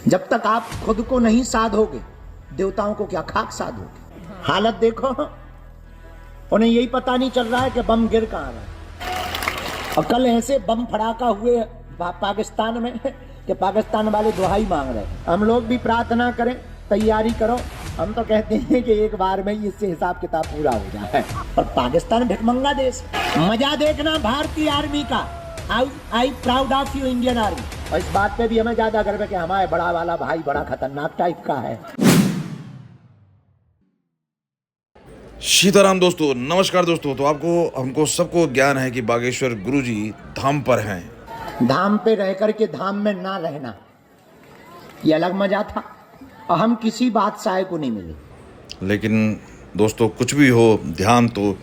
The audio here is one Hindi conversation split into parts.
जब तक आप खुद को नहीं साधोगे, देवताओं को क्या खाक साधोगे। हालत देखो, उन्हें यही पता नहीं चल रहा है कि बम गिर कहां रहा है। और कल ऐसे बम फड़ाका हुए पाकिस्तान में कि पाकिस्तान वाले दुहाई मांग रहे हैं। हम लोग भी प्रार्थना करें, तैयारी करो। हम तो कहते हैं कि एक बार में ही इससे हिसाब किताब पूरा हो जाए। और पाकिस्तान भिखमंगा देश। मजा देखना भारतीय आर्मी का। I proud of you Indian army. और इस बात पे भी हमें ज्यादा गर्व है कि हमारे बड़ा वाला भाई बड़ा खतरनाक टाइप का है। सीताराम दोस्तों, नमस्कार दोस्तों। तो हमको सबको ज्ञान है कि बागेश्वर गुरुजी धाम पर हैं। धाम पे रह कर के धाम में ना रहना, ये अलग मजा था। और हम किसी बादशाह को नहीं मिले। लेकिन दोस्तों, कुछ भी हो, ध्यान तो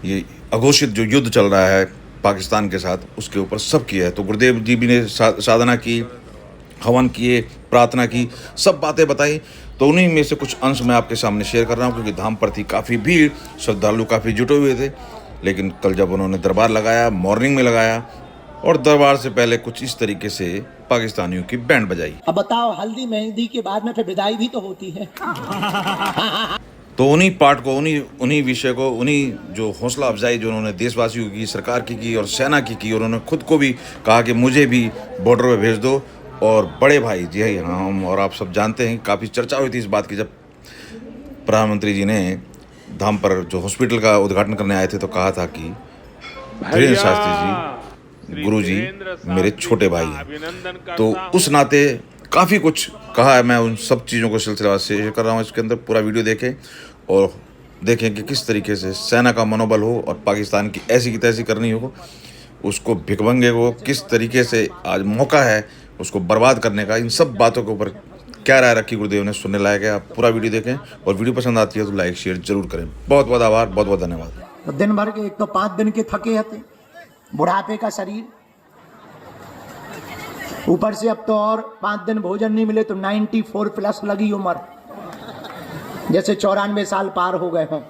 ये अघोषित जो युद्ध चल रहा है पाकिस्तान के साथ, उसके ऊपर सब किया है। तो गुरुदेव जी भी ने साधना की, हवन किए, प्रार्थना की, सब बातें बताई। तो उन्हीं में से कुछ अंश मैं आपके सामने शेयर कर रहा हूँ, क्योंकि धाम पर थी काफ़ी भीड़, श्रद्धालु काफ़ी जुटे हुए थे। लेकिन कल जब उन्होंने दरबार लगाया, मॉर्निंग में लगाया, और दरबार से पहले कुछ इस तरीके से पाकिस्तानियों की बैंड बजाई। अब बताओ, हल्दी मेहंदी के बाद में फिर विदाई भी तो होती है। तो उन्हीं पार्ट को, उन्हीं विषय को, उन्हीं जो हौसला अफजाई जो उन्होंने देशवासियों की, सरकार की और सेना की, और उन्होंने खुद को भी कहा कि मुझे भी बॉर्डर पे भेज दो। और बड़े भाई जी, हाँ, हम और आप सब जानते हैं, काफ़ी चर्चा हुई थी इस बात की जब प्रधानमंत्री जी ने धाम पर जो हॉस्पिटल का उद्घाटन करने आए थे, तो कहा था कि धीरेन्द्र शास्त्री जी, गुरु जी मेरे छोटे भाई हैं। तो उस नाते काफ़ी कुछ कहा है। मैं उन सब चीज़ों को सिलसिला शेयर कर रहा हूँ। इसके अंदर पूरा वीडियो देखें और देखें कि किस तरीके से सेना का मनोबल हो और पाकिस्तान की ऐसी की तैसी करनी हो, उसको भिखमंगे को किस तरीके से आज मौका है उसको बर्बाद करने का। इन सब बातों के ऊपर क्या राय रखी गुरुदेव ने, सुनने लायक है। आप पूरा वीडियो देखें, और वीडियो पसंद आती है तो लाइक शेयर जरूर करें। बहुत बहुत आभार, बहुत बहुत धन्यवाद। दिन भर के, एक तो 5 दिन के थके हते, बुढ़ापे का शरीर, ऊपर से अब तो और 5 दिन भोजन नहीं मिले तो 94 प्लस लगी उम्र, जैसे 94 साल पार हो गए हों।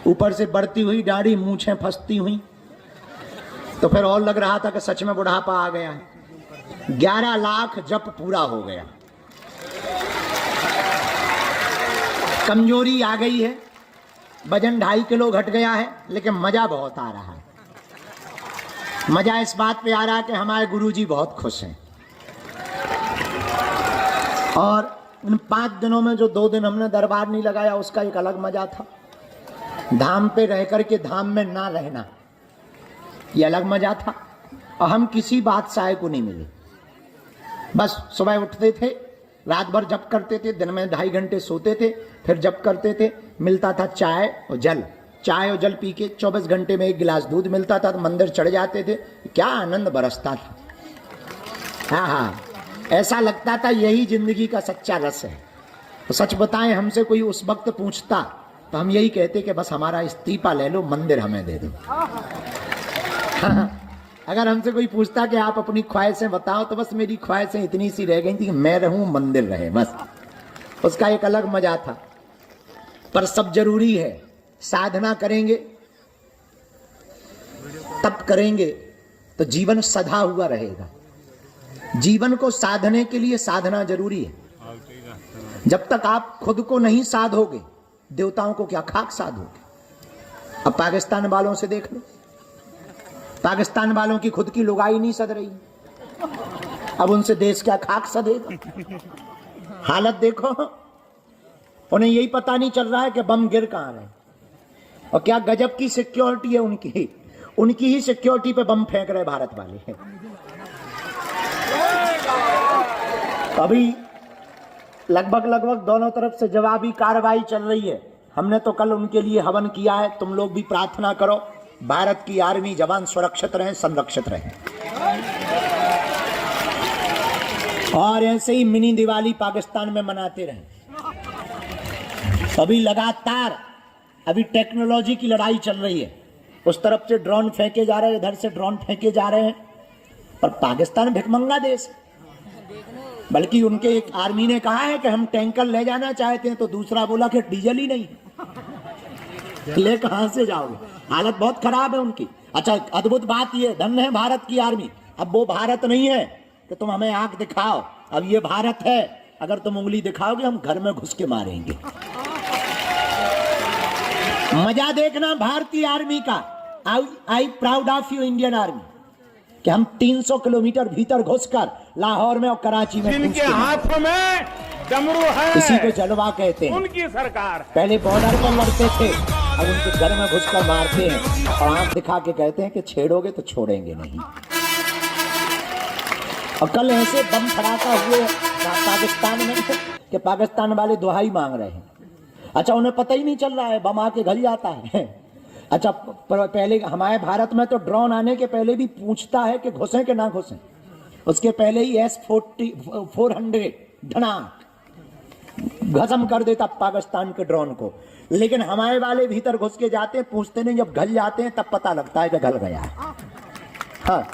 ऊपर से बढ़ती हुई दाढ़ी, मूछें फंसती हुई, तो फिर और लग रहा था कि सच में बुढ़ापा आ गया है। 11 लाख जप पूरा हो गया। कमजोरी आ गई है, वजन 2.5 किलो घट गया है, लेकिन मजा बहुत आ रहा है। मजा इस बात पे आ रहा है कि हमारे गुरुजी बहुत खुश हैं। और इन 5 दिनों में जो 2 दिन हमने दरबार नहीं लगाया, उसका एक अलग मजा था। धाम पे रह करके धाम में ना रहना, ये अलग मजा था। और हम किसी बादशाह को नहीं मिले। बस सुबह उठते थे, रात भर जप करते थे, दिन में 2.5 घंटे सोते थे, फिर जप करते थे। मिलता था चाय और जल, चाय और जल पी के 24 घंटे में 1 गिलास दूध मिलता था, तो मंदिर चढ़ जाते थे। क्या आनंद बरसता था। हाँ हाँ, ऐसा लगता था यही जिंदगी का सच्चा रस है। तो सच बताएं, हमसे कोई उस वक्त पूछता तो हम यही कहते कि बस हमारा इस्तीफा ले लो, मंदिर हमें दे दो। हाँ, अगर हमसे कोई पूछता कि आप अपनी ख्वाहिशें बताओ, तो बस मेरी ख्वाहिशें इतनी सी रह गई थी कि मैं रहूं, मंदिर रहे, बस। उसका एक अलग मजा था। पर सब जरूरी है। साधना करेंगे, तप करेंगे तो जीवन सधा हुआ रहेगा। जीवन को साधने के लिए साधना जरूरी है। जब तक आप खुद को नहीं साधोगे, देवताओं को क्या खाक साधोगे। अब पाकिस्तान वालों से देख लो, पाकिस्तान वालों की खुद की लुगाई नहीं सध रही, अब उनसे देश क्या खाक सधेगा। हालत देखो, उन्हें यही पता नहीं चल रहा है कि बम गिर कहां रहे। और क्या गजब की सिक्योरिटी है उनकी ही सिक्योरिटी पे बम फेंक रहे भारत वाले। अभी लगभग दोनों तरफ से जवाबी कार्रवाई चल रही है। हमने तो कल उनके लिए हवन किया है। तुम लोग भी प्रार्थना करो, भारत की आर्मी जवान सुरक्षित रहें, संरक्षित रहें। और ऐसे ही मिनी दिवाली पाकिस्तान में मनाते रहें। अभी लगातार टेक्नोलॉजी की लड़ाई चल रही है। उस तरफ से ड्रोन फेंके जा रहे हैं, इधर से ड्रोन फेंके जा रहे हैं। पर पाकिस्तान भिखमंगा देश, बल्कि उनके एक आर्मी ने कहा है कि हम टैंकर ले जाना चाहते हैं, तो दूसरा बोला कि डीजल ही नहीं, ले कहां से जाओगे। हालत बहुत खराब है उनकी। अच्छा, अद्भुत बात यह, धन्य है भारत की आर्मी। अब वो भारत नहीं है कि तुम हमें आंख दिखाओ अब ये भारत है, अगर तुम उंगली दिखाओगे हम घर में घुस के मारेंगे। मजा देखना भारतीय आर्मी का। I proud of you Indian army कि हम 300 किलोमीटर भीतर घुसकर लाहौर में और कराची में जिनके हाथों में डमरू है, इसी को जलवा कहते हैं। उनकी सरकार पहले बॉर्डर पर लड़ते थे, अब उनके घर में घुसकर मारते हैं और आंख दिखा के कहते हैं कि छेड़ोगे तो छोड़ेंगे नहीं। और कल ऐसे बम फड़ाका हुए पाकिस्तान में कि पाकिस्तान वाले दुहाई मांग रहे हैं। अच्छा, उन्हें पता ही नहीं चल रहा है, बम आके घर जाता है। अच्छा, पहले हमारे भारत में तो ड्रोन आने के पहले भी पूछता है कि घुसें कि ना घुसें। उसके पहले ही S-400 धनाक खत्म कर देता पाकिस्तान के ड्रोन को। लेकिन हमारे वाले भीतर घुस के जाते हैं, पूछते नहीं, जब घल जाते हैं तब पता लगता है कि घल गया है। हाँ,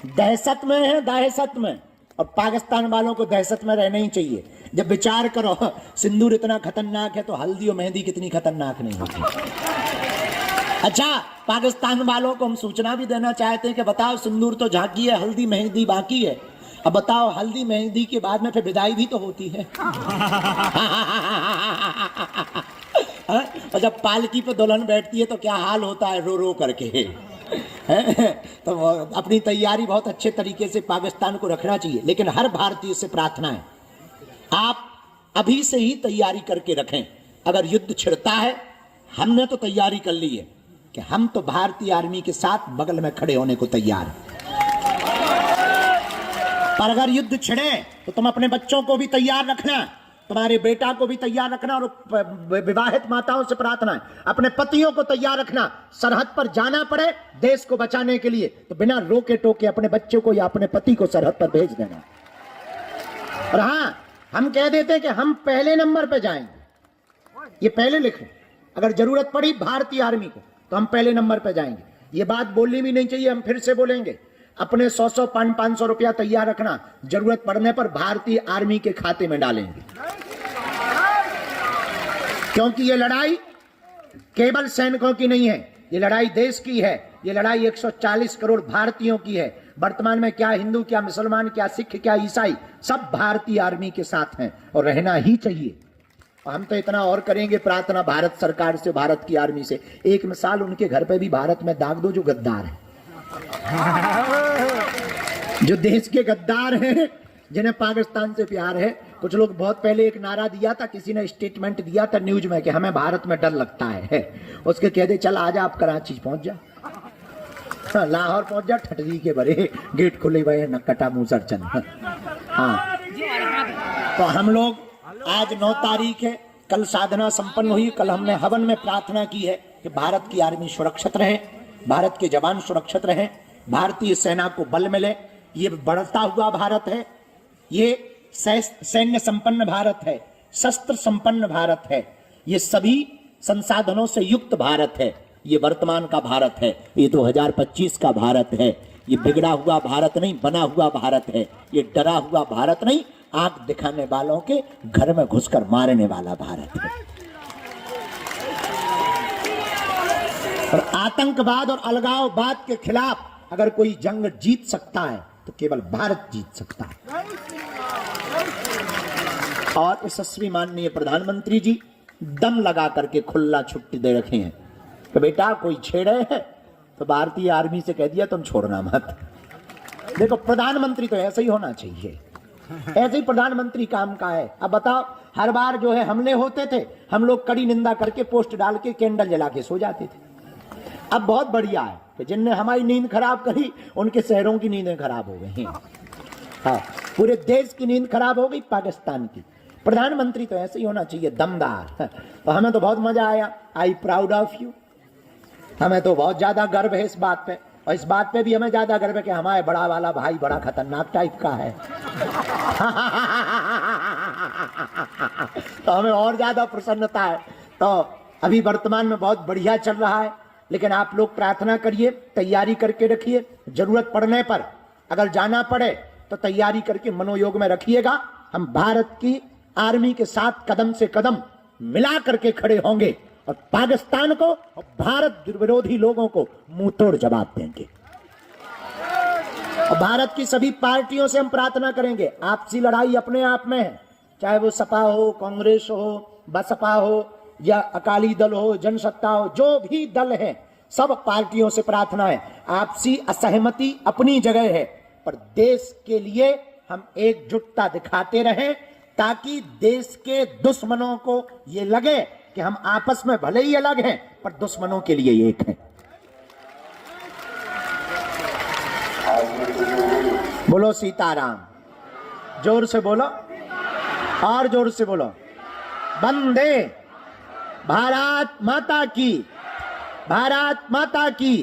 दहशत में है, दहशत में। और पाकिस्तान वालों को दहशत में रहना ही चाहिए। जब विचार करो, सिंदूर इतना खतरनाक है तो हल्दी और मेहंदी कितनी खतरनाक नहीं होती। अच्छा, पाकिस्तान वालों को हम सूचना भी देना चाहते हैं कि बताओ, सिंदूर तो झांकी है, हल्दी मेहंदी बाकी है। अब बताओ, हल्दी मेहंदी के बाद में फिर विदाई भी तो होती है। और जब पालकी पे दुल्हन बैठती है तो क्या हाल होता है, रो रो करके। तो अपनी तैयारी बहुत अच्छे तरीके से पाकिस्तान को रखना चाहिए। लेकिन हर भारतीय से प्रार्थना है, आप अभी से ही तैयारी करके रखें। अगर युद्ध छिड़ता है, हमने तो तैयारी कर ली है कि हम तो भारतीय आर्मी के साथ बगल में खड़े होने को तैयार हैं। पर अगर युद्ध छिड़े तो तुम अपने बच्चों को भी तैयार रखना, तुम्हारे बेटा को भी तैयार रखना। और विवाहित माताओं से प्रार्थना है, अपने पतियों को तैयार रखना। सरहद पर जाना पड़े देश को बचाने के लिए तो बिना रोके टोके अपने बच्चों को या अपने पति को सरहद पर भेज देना। और हाँ, हम कह देते हैं कि हम पहले नंबर पे जाएंगे, ये पहले लिखो। अगर जरूरत पड़ी भारतीय आर्मी को तो हम पहले नंबर पे जाएंगे। ये बात बोलनी भी नहीं चाहिए, हम फिर से बोलेंगे। अपने 100-100 500 रुपया तैयार रखना, जरूरत पड़ने पर भारतीय आर्मी के खाते में डालेंगे। क्योंकि ये लड़ाई केवल सैनिकों की नहीं है, ये लड़ाई देश की है। ये लड़ाई 140 करोड़ भारतीयों की है। वर्तमान में क्या हिंदू, क्या मुसलमान, क्या सिख, क्या ईसाई, सब भारतीय आर्मी के साथ हैं और रहना ही चाहिए। हम तो इतना और करेंगे प्रार्थना भारत सरकार से, भारत की आर्मी से। एक मिसाल, उनके घर पे भी भारत में दाग दो जो गद्दार है, जो देश के गद्दार हैं, जिन्हें पाकिस्तान से प्यार है। कुछ लोग बहुत पहले एक नारा दिया था, किसी ने स्टेटमेंट दिया था न्यूज में कि हमें भारत में डर लगता है। उसके कह दे, चल आजा आप कराची पहुंच जा, लाहौर पहुंच जा, ठटरी के बड़े गेट खुले हुए नक्कटा मूसर चंद। हाँ, तो हम लोग आज 9 तारीख है, कल साधना संपन्न हुई। कल हमने हवन में प्रार्थना की है कि भारत की आर्मी सुरक्षित रहे, भारत के जवान सुरक्षित रहें, भारतीय सेना को बल मिले। ये बढ़ता हुआ भारत है, ये सैन्य संपन्न भारत है, शस्त्र संपन्न भारत है, ये सभी संसाधनों से युक्त भारत है। ये वर्तमान का भारत है, ये 2025 का भारत है। ये बिगड़ा हुआ भारत नहीं, बना हुआ भारत है। ये डरा हुआ भारत नहीं, आंख दिखाने वालों के घर में घुसकर मारने वाला भारत है। और आतंकवाद और अलगाववाद के खिलाफ अगर कोई जंग जीत सकता है तो केवल भारत जीत सकता है। और यशस्वी माननीय प्रधानमंत्री जी दम लगा करके खुला छुट्टी दे रखे हैं कि बेटा कोई छेड़े है तो भारतीय आर्मी से कह दिया तुम छोड़ना मत। देखो, प्रधानमंत्री तो ऐसा ही होना चाहिए, ऐसे ही प्रधानमंत्री काम का है। अब बताओ, हर बार जो है हमले होते थे, हम लोग कड़ी निंदा करके पोस्ट डाल के कैंडल जला के सो जाते थे। अब बहुत बढ़िया है कि जिनने हमारी नींद खराब करी उनके शहरों की नींदें खराब हो गई। हाँ, पूरे देश की नींद खराब हो गई पाकिस्तान की। प्रधानमंत्री तो ऐसे ही होना चाहिए, दमदार। तो हमें तो बहुत मजा आया। I proud of you. हमें तो बहुत ज्यादा गर्व है इस बात पे, और इस बात पे भी हमें ज्यादा गर्व है कि हमारे बड़ा वाला भाई बड़ा खतरनाक टाइप का है। तो हमें और ज्यादा प्रसन्नता है। तो अभी वर्तमान में बहुत बढ़िया चल रहा है, लेकिन आप लोग प्रार्थना करिए, तैयारी करके रखिए। जरूरत पड़ने पर अगर जाना पड़े तो तैयारी करके मनोयोग में रखिएगा। हम भारत की आर्मी के साथ कदम से कदम मिला करके खड़े होंगे और पाकिस्तान को और भारत विरोधी लोगों को मुंह तोड़ जवाब देंगे। और भारत की सभी पार्टियों से हम प्रार्थना करेंगे, आपसी लड़ाई अपने आप में है, चाहे वो सपा हो, कांग्रेस हो, बसपा हो या अकाली दल हो, जनसत्ता हो, जो भी दल है, सब पार्टियों से प्रार्थना है, आपसी असहमति अपनी जगह है, पर देश के लिए हम एकजुटता दिखाते रहें, ताकि देश के दुश्मनों को ये लगे कि हम आपस में भले ही अलग हैं पर दुश्मनों के लिए एक हैं। बोलो सीताराम, जोर से बोलो और जोर से बोलो, वंदे भारत माता की, भारत माता की,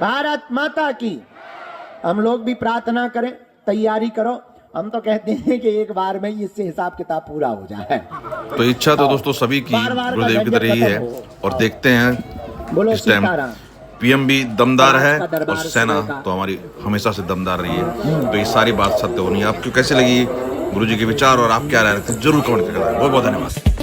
भारत माता की। हम लोग भी प्रार्थना करें, तैयारी करो। हम तो कहते हैं कि एक बार में ही इससे हिसाब किताब पूरा हो जाए। तो इच्छा तो दोस्तों सभी की बार-बार का गुरुदेव की तरह ही है, और देखते हैं बोलो इस टाइम सीताराम। पीएम भी दमदार है का दरबार और सेना सुनेगा। तो हमारी हमेशा से दमदार रही है। तो ये सारी बात सत्य होनी है। आपको कैसे लगी गुरुजी के विचार और आप क्या राय रखते हैं जरूर कमेंट करें। बहुत बहुत धन्यवाद।